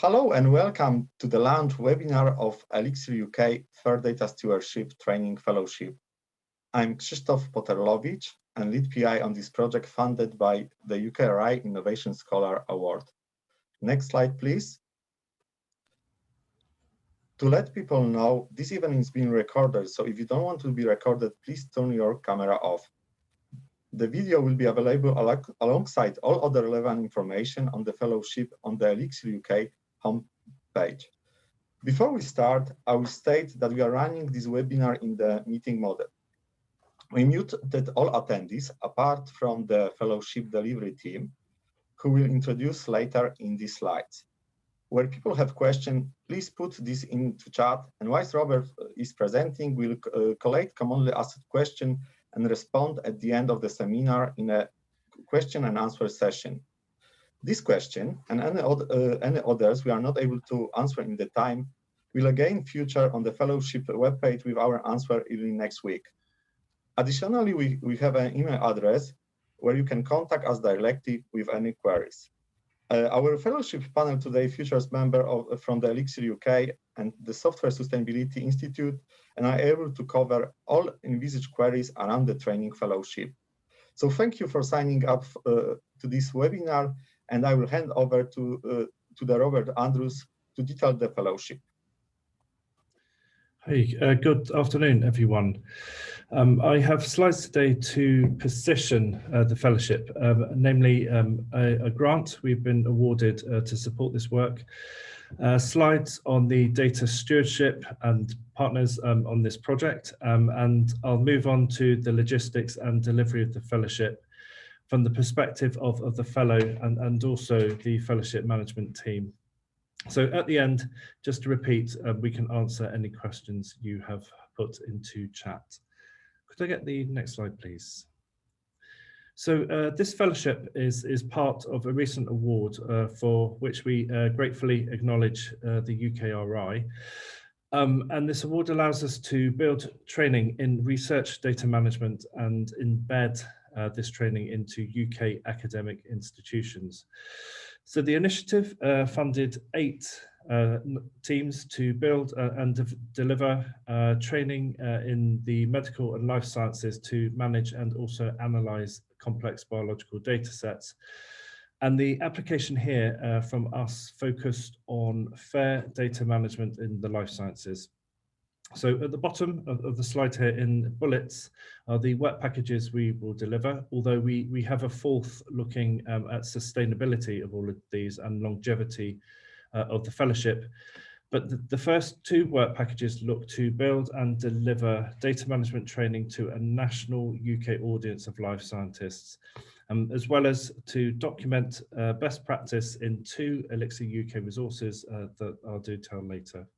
Hello and welcome to the launch webinar of ELIXIR-UK Fair Data Stewardship Training Fellowship. I'm Krzysztof Poterlowicz and lead PI on this project funded by the UKRI Innovation Scholar Award. Next slide, please. To let people know, this event is being recorded, so if you don't want to be recorded, please turn your camera off. The video will be available alongside all other relevant information on the fellowship on the ELIXIR-UK homepage. Before we start, I will state that we are running this webinar in the meeting model. We muted all attendees apart from the fellowship delivery team, who will introduce later in these slides. Where people have questions, please put this into chat, and whilst Robert is presenting, we'll collate commonly asked questions and respond at the end of the seminar in a question and answer session. This question and any others we are not able to answer in the time will again feature on the fellowship webpage with our answer early next week. Additionally, we have an email address where you can contact us directly with any queries. Our fellowship panel today features members from the ELIXIR-UK and the Software Sustainability Institute, and are able to cover all envisaged queries around the training fellowship. So thank you for signing up to this webinar, and I will hand over to the Robert Andrews to detail the fellowship. Hey, good afternoon, everyone. I have slides today to position the fellowship, namely a grant we've been awarded to support this work, slides on the data stewardship and partners on this project, and I'll move on to the logistics and delivery of the fellowship from the perspective of the fellow and also the fellowship management team. So at the end, just to repeat, we can answer any questions you have put into chat. Could I get the next slide, please? So this fellowship is part of a recent award for which we gratefully acknowledge the UKRI. And this award allows us to build training in research data management and embed this training into UK academic institutions. So the initiative funded 8 teams to build and deliver training in the medical and life sciences to manage and also analyze complex biological data sets. And the application here from us focused on fair data management in the life sciences. So at the bottom of the slide here in bullets are the work packages we will deliver, although we have a fourth looking at sustainability of all of these and longevity of the fellowship. But the first 2 work packages look to build and deliver data management training to a national UK audience of life scientists, as well as to document best practice in 2 ELIXIR-UK resources that I'll detail later.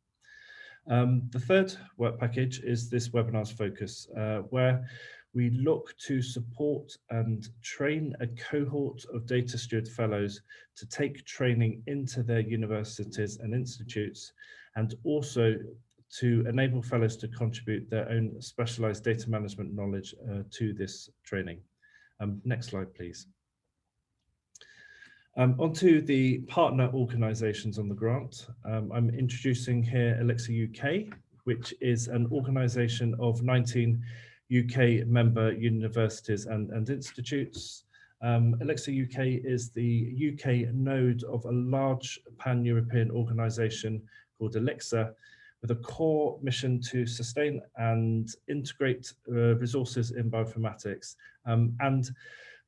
The third work package is this webinar's focus, where we look to support and train a cohort of data steward fellows to take training into their universities and institutes, and also to enable fellows to contribute their own specialized data management knowledge to this training. Next slide, please. Onto the partner organisations on the grant. I'm introducing here ELIXIR-UK, which is an organisation of 19 UK member universities and institutes. ELIXIR-UK is the UK node of a large pan-European organisation called ELIXIR, with a core mission to sustain and integrate resources in bioinformatics, and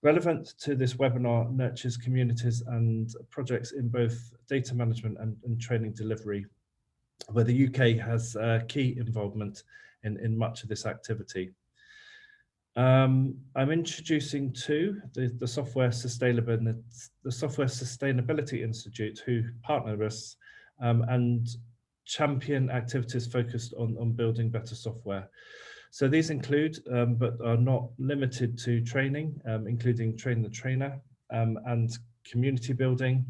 relevant to this webinar, nurtures communities and projects in both data management and training delivery, where the UK has key involvement in much of this activity. I'm introducing to the Software Sustainability Institute, who partner us and champion activities focused on building better software. So these include, but are not limited to, training, including Train the Trainer and community building,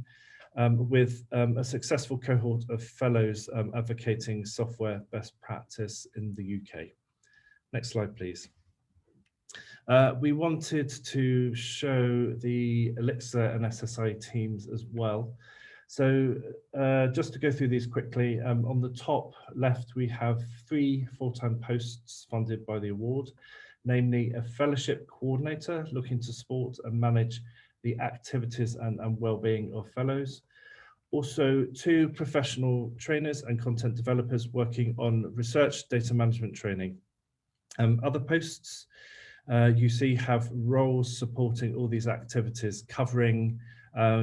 with a successful cohort of fellows advocating software best practice in the UK. Next slide, please. We wanted to show the ELIXIR and SSI teams as well. So just to go through these quickly, on the top left, we have 3 full-time posts funded by the award, namely a fellowship coordinator looking to support and manage the activities and well-being of fellows. Also 2 professional trainers and content developers working on research data management training. Other posts you see have roles supporting all these activities, covering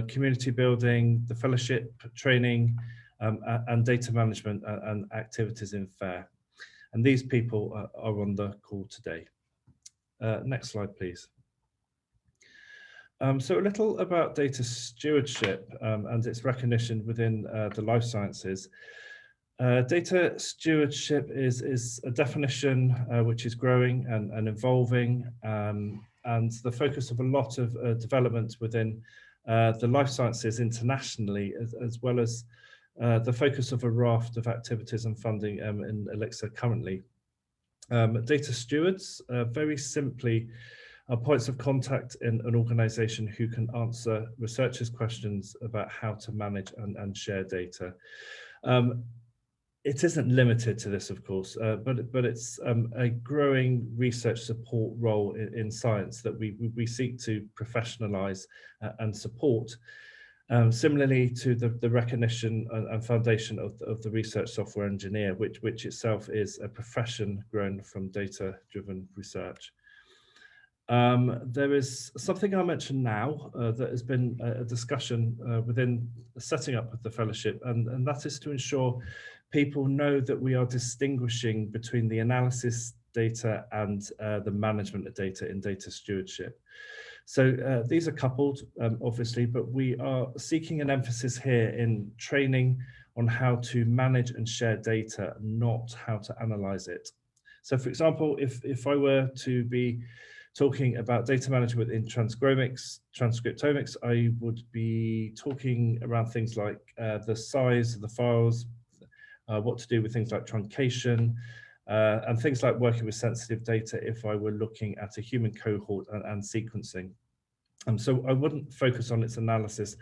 community building, the fellowship training, and data management and activities in FAIR. And these people are on the call today. Next slide, please. So a little about data stewardship and its recognition within the life sciences. Data stewardship is a definition which is growing and evolving, and the focus of a lot of development within the life sciences internationally, as well as the focus of a raft of activities and funding in ELIXIR currently. Data stewards, very simply, are points of contact in an organisation who can answer researchers' questions about how to manage and share data. It isn't limited to this, of course, but it's a growing research support role in science that we seek to professionalise and support. Similarly to the recognition and foundation of the research software engineer, which itself is a profession grown from data-driven research. There is something I'll mention now that has been a discussion within the setting up of the fellowship, and that is to ensure people know that we are distinguishing between the analysis data and the management of data in data stewardship. So these are coupled, obviously, but we are seeking an emphasis here in training on how to manage and share data, not how to analyze it. So for example, if I were to be talking about data management in transcriptomics, I would be talking around things like the size of the files, what to do with things like truncation, and things like working with sensitive data if I were looking at a human cohort and sequencing. So I wouldn't focus on its analysis,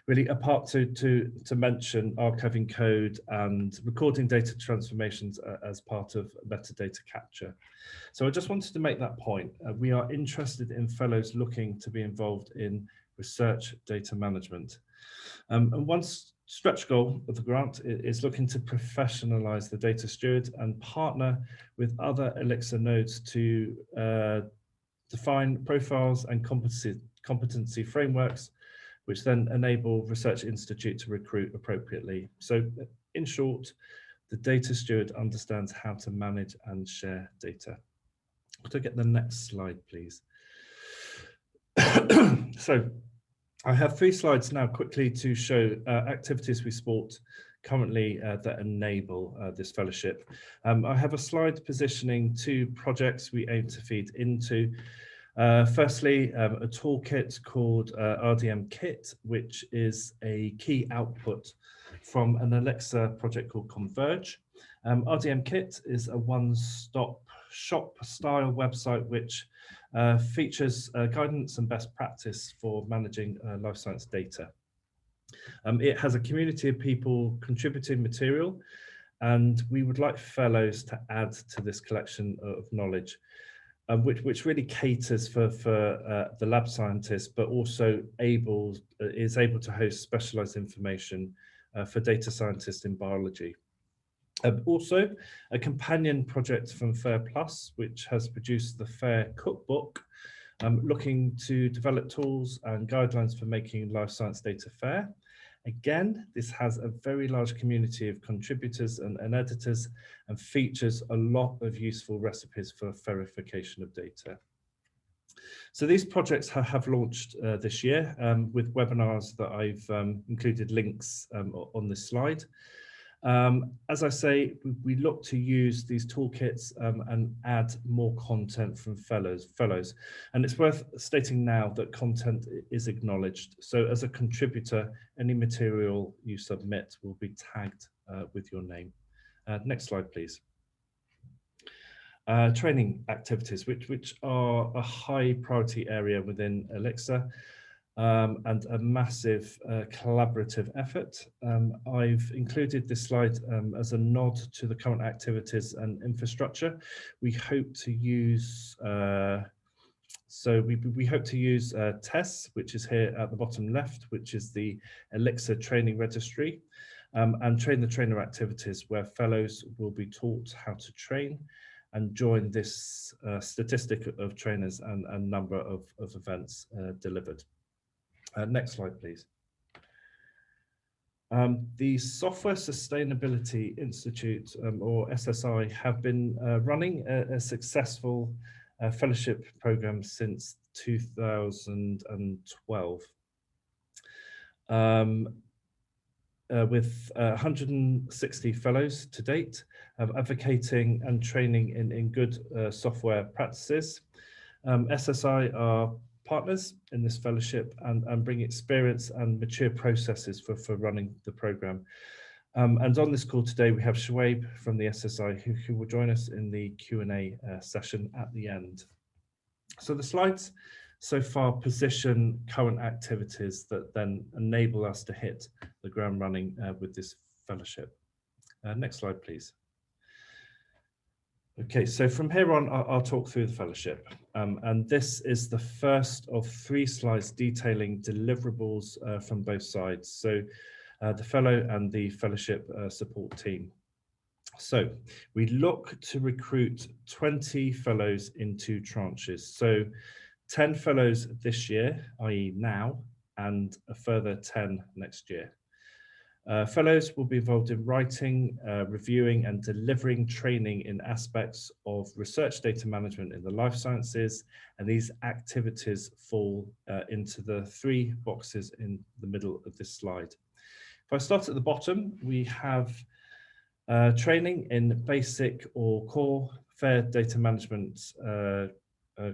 really, apart to mention archiving code and recording data transformations as part of metadata capture. So I just wanted to make that point. We are interested in fellows looking to be involved in research data management. And one stretch goal of the grant is looking to professionalize the data steward and partner with other ELIXIR nodes to define profiles and competency frameworks, which then enable Research Institute to recruit appropriately. So in short, the data steward understands how to manage and share data. Could I get the next slide, please? So I have 3 slides now quickly to show activities we support currently that enable this fellowship. I have a slide positioning 2 projects we aim to feed into. Firstly, a toolkit called RDM Kit, which is a key output from an ELIXIR project called Converge. RDM Kit is a one-stop shop style website which features guidance and best practice for managing life science data. It has a community of people contributing material, and we would like fellows to add to this collection of knowledge, which really caters for the lab scientists, but also is able to host specialized information for data scientists in biology. Also, a companion project from FAIR Plus, which has produced the FAIR Cookbook, looking to develop tools and guidelines for making life science data fair. Again, this has a very large community of contributors and editors, and features a lot of useful recipes for verification of data. So these projects have launched this year with webinars that I've included links on this slide. As I say, we look to use these toolkits and add more content from fellows. And it's worth stating now that content is acknowledged. So as a contributor, any material you submit will be tagged with your name. Next slide, please. Training activities, which are a high priority area within ELIXIR. and a massive collaborative effort. I've included this slide as a nod to the current activities and infrastructure. We hope to use we hope to use TESS, which is here at the bottom left, which is the ELIXIR training registry, and train the trainer activities where fellows will be taught how to train and join this statistic of trainers and number of events delivered. Next slide, please. The Software Sustainability Institute, or SSI, have been running a successful fellowship program since 2012. With 160 fellows to date, advocating and training in good software practices. SSI are partners in this fellowship and bring experience and mature processes for running the program. And on this call today, we have Shoaib from the SSI who will join us in the Q&A session at the end. So the slides so far position current activities that then enable us to hit the ground running with this fellowship. Next slide, please. Okay, so from here on, I'll talk through the fellowship. And this is the first of 3 slides detailing deliverables from both sides. So the fellow and the fellowship support team. So we look to recruit 20 fellows in 2 tranches. So 10 fellows this year, i.e. now, and a further 10 next year. Fellows will be involved in writing, reviewing and delivering training in aspects of research data management in the life sciences, and these activities fall into the 3 boxes in the middle of this slide. If I start at the bottom, we have training in basic or core fair data management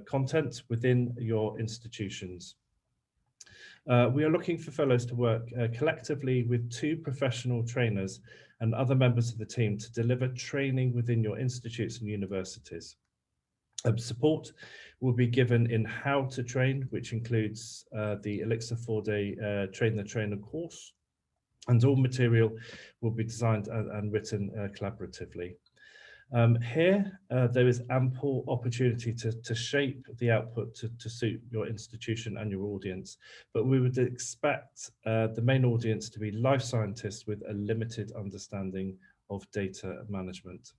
content within your institutions. We are looking for fellows to work collectively with 2 professional trainers and other members of the team to deliver training within your institutes and universities. Support will be given in how to train, which includes the ELIXIR 4-day Train the Trainer course, and all material will be designed and written collaboratively. Here, there is ample opportunity to shape the output to suit your institution and your audience, but we would expect the main audience to be life scientists with a limited understanding of data management.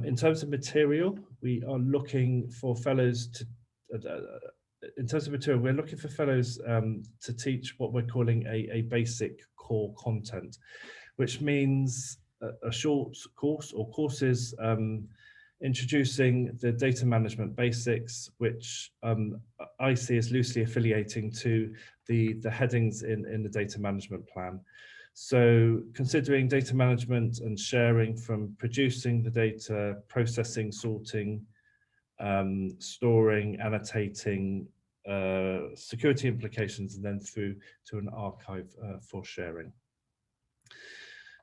In terms of material, we are looking for fellows to to teach what we're calling a basic core content, which means a short course or courses introducing the data management basics, which I see as loosely affiliating to the headings in the data management plan. So considering data management and sharing from producing the data, processing, sorting, storing, annotating, security implications, and then through to an archive for sharing.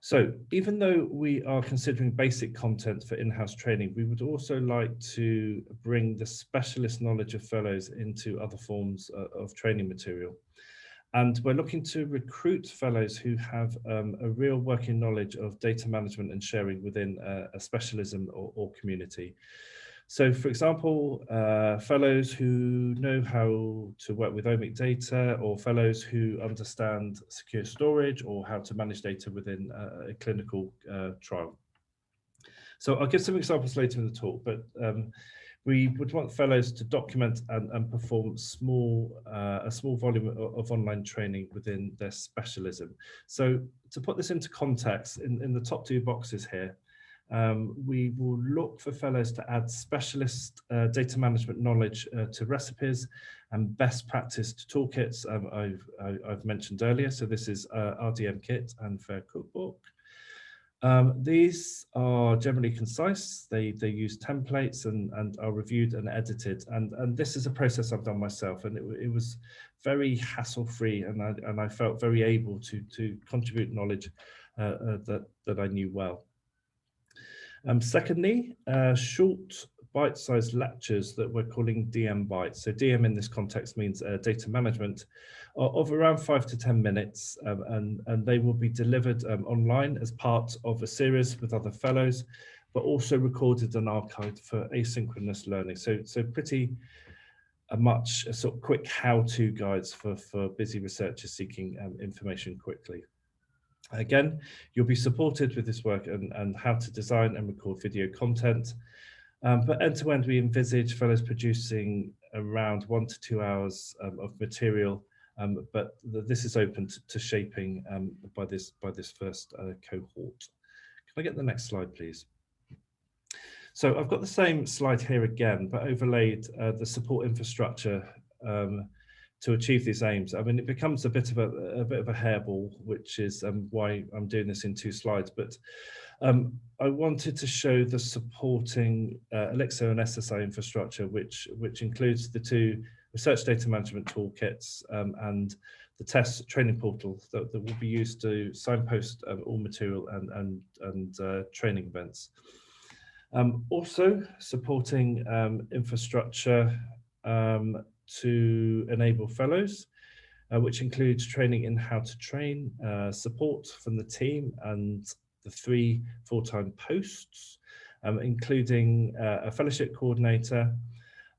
So even though we are considering basic content for in-house training, we would also like to bring the specialist knowledge of fellows into other forms of training material. And we're looking to recruit fellows who have a real working knowledge of data management and sharing within a specialism or community. So for example, fellows who know how to work with omic data, or fellows who understand secure storage or how to manage data within a clinical trial. So I'll give some examples later in the talk, but we would want fellows to document and perform a small volume of online training within their specialism. So to put this into context, in the top 2 boxes here, we will look for fellows to add specialist data management knowledge to recipes and best practice to toolkits I've mentioned earlier. So this is RDM Kit and Fair Cookbook. These are generally concise. They use templates and are reviewed and edited. And this is a process I've done myself, and it was very hassle-free, and I felt very able to contribute knowledge that I knew well. Secondly, short bite-sized lectures that we're calling DM Bites. So DM in this context means data management of around 5 to 10 minutes, and they will be delivered online as part of a series with other fellows, but also recorded and archived for asynchronous learning. So pretty much a sort of quick how-to guides for busy researchers seeking information quickly. Again, you'll be supported with this work and how to design and record video content. But end-to-end, we envisage fellows producing around 1 to 2 hours of material, but this is open to shaping by this first cohort. Can I get the next slide, please? So I've got the same slide here again, but overlaid the support infrastructure to achieve these aims. I mean, it becomes a bit of a hairball, which is why I'm doing this in 2 slides. But I wanted to show the supporting ELIXIR and SSI infrastructure, which includes the 2 research data management toolkits and the test training portal that will be used to signpost all material and training events. Also supporting infrastructure to enable fellows, which includes training in how to train, support from the team and the 3 full-time posts, including a fellowship coordinator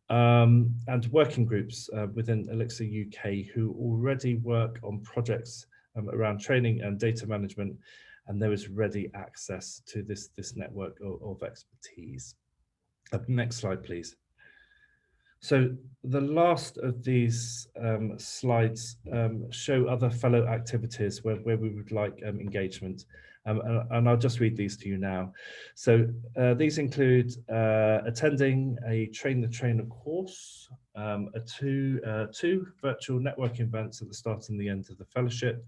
and working groups within ELIXIR UK who already work on projects around training and data management, and there is ready access to this network of expertise. Next slide, please. So the last of these slides show other fellow activities where we would like engagement. And I'll just read these to you now. So these include attending a Train the Trainer course, two virtual networking events at the start and the end of the fellowship,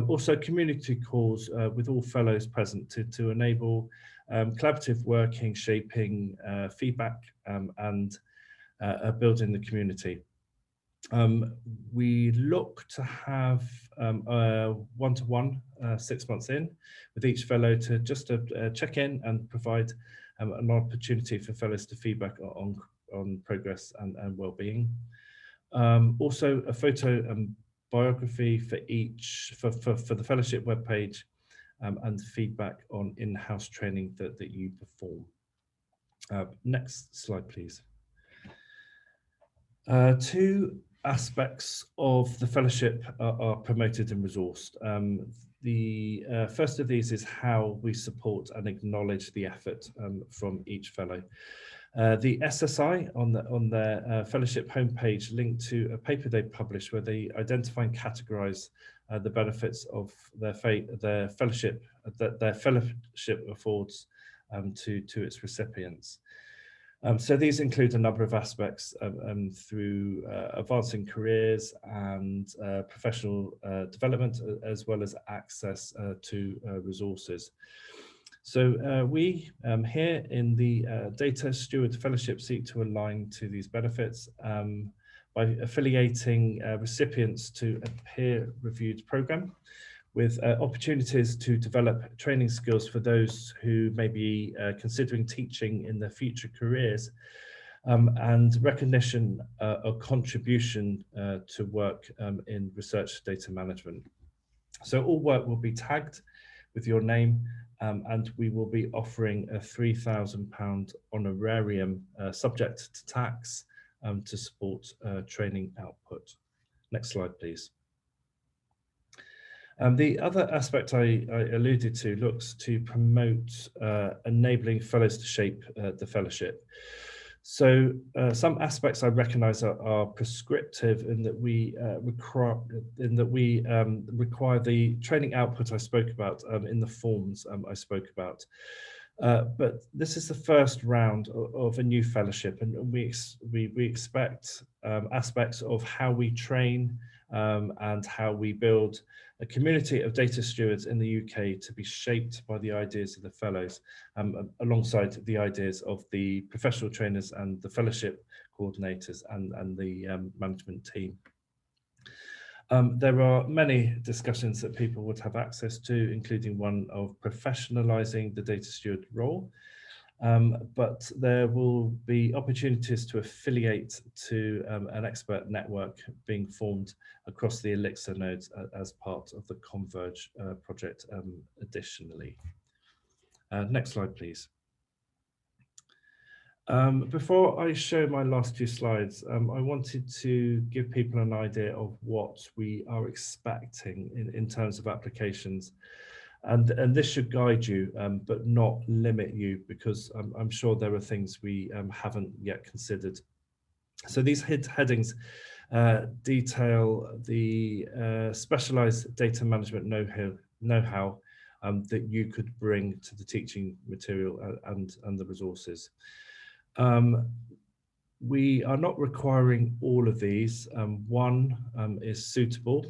also community calls with all fellows present to enable collaborative working, shaping feedback and building the community. We look to have a one-to-one 6 months in with each fellow to just check in and provide an opportunity for fellows to feedback on progress and well-being. Also a photo and biography for each for the fellowship webpage and feedback on in-house training that you perform. Next slide, please. 2 aspects of the fellowship are promoted and resourced. The first of these is how we support and acknowledge the effort from each fellow. The SSI on their fellowship homepage link to a paper they published where they identify and categorize the benefits of their fellowship that their fellowship affords to its recipients. So these include a number of aspects through advancing careers and professional development, as well as access to resources. So we here in the Data Steward Fellowship seek to align to these benefits by affiliating recipients to a peer-reviewed program with opportunities to develop training skills for those who may be considering teaching in their future careers, and recognition of contribution to work in research data management. So all work will be tagged with your name, and we will be offering a £3,000 honorarium subject to tax to support training output. Next slide, please. The other aspect I alluded to looks to promote enabling fellows to shape the fellowship. So some aspects I recognise are prescriptive in that we require the training output I spoke about in the forms I spoke about. But this is the first round of a new fellowship, and we expect aspects of how we train and how we build a community of data stewards in the UK to be shaped by the ideas of the fellows, alongside the ideas of the professional trainers and the fellowship coordinators and the management team. There are many discussions that people would have access to, including one of professionalising the data steward role, but there will be opportunities to affiliate to an expert network being formed across the ELIXIR nodes as part of the Converge project additionally. Next slide, please. Before I show my last few slides, I wanted to give people an idea of what we are expecting in terms of applications. And this should guide you, but not limit you, because I'm sure there are things we haven't yet considered. So these headings detail the specialized data management know-how that you could bring to the teaching material and the resources. We are not requiring all of these. One is suitable.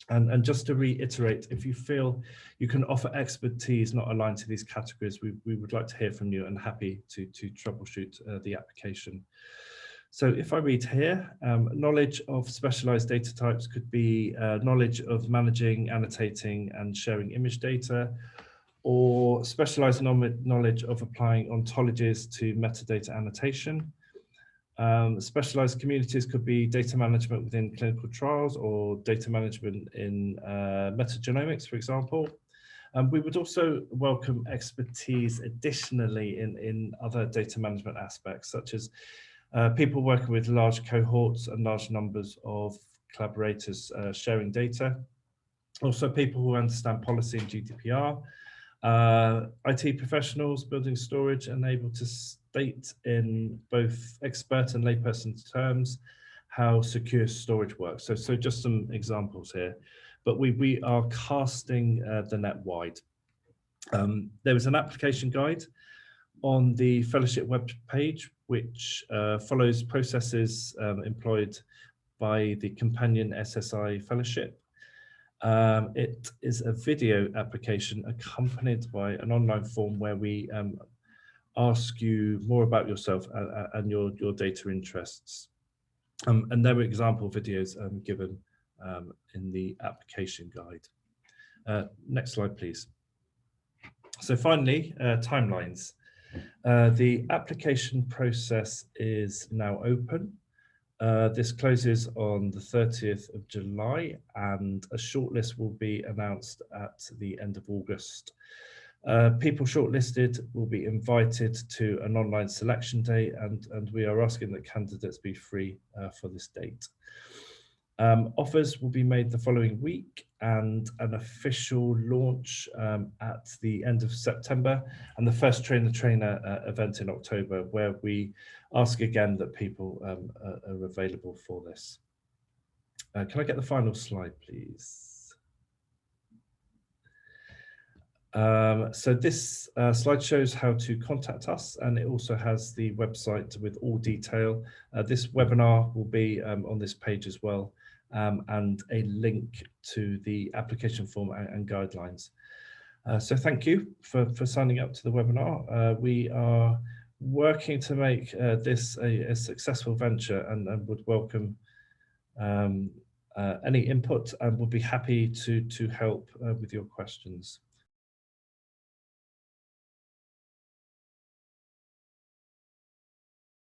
And just to reiterate, if you feel you can offer expertise not aligned to these categories, we would like to hear from you and happy to troubleshoot the application. So if I read here, knowledge of specialized data types could be knowledge of managing, annotating and sharing image data, or specialized knowledge of applying ontologies to metadata annotation. Specialized communities could be data management within clinical trials or data management in metagenomics, for example. We would also welcome expertise additionally in other data management aspects, such as people working with large cohorts and large numbers of collaborators sharing data. Also people who understand policy and GDPR. IT professionals building storage and able to state in both expert and layperson terms how secure storage works. So just some examples here, but we are casting the net wide. There is an application guide on the Fellowship web page, which follows processes employed by the companion SSI Fellowship. It is a video application accompanied by an online form where we ask you more about yourself and your data interests. And there are example videos given in the application guide. Next slide, please. So finally, timelines. The application process is now open. This closes on the 30th of July and a shortlist will be announced at the end of August. People shortlisted will be invited to an online selection day and we are asking that candidates be free for this date. Offers will be made the following week and an official launch at the end of September and the first trainer-trainer event in October, where we ask again that people are available for this. Can I get the final slide, please? So this slide shows how to contact us, and it also has the website with all detail. This webinar will be on this page as well. And a link to the application form and guidelines. So thank you for signing up to the webinar. We are working to make this a successful venture and would welcome any input and would be happy to help with your questions.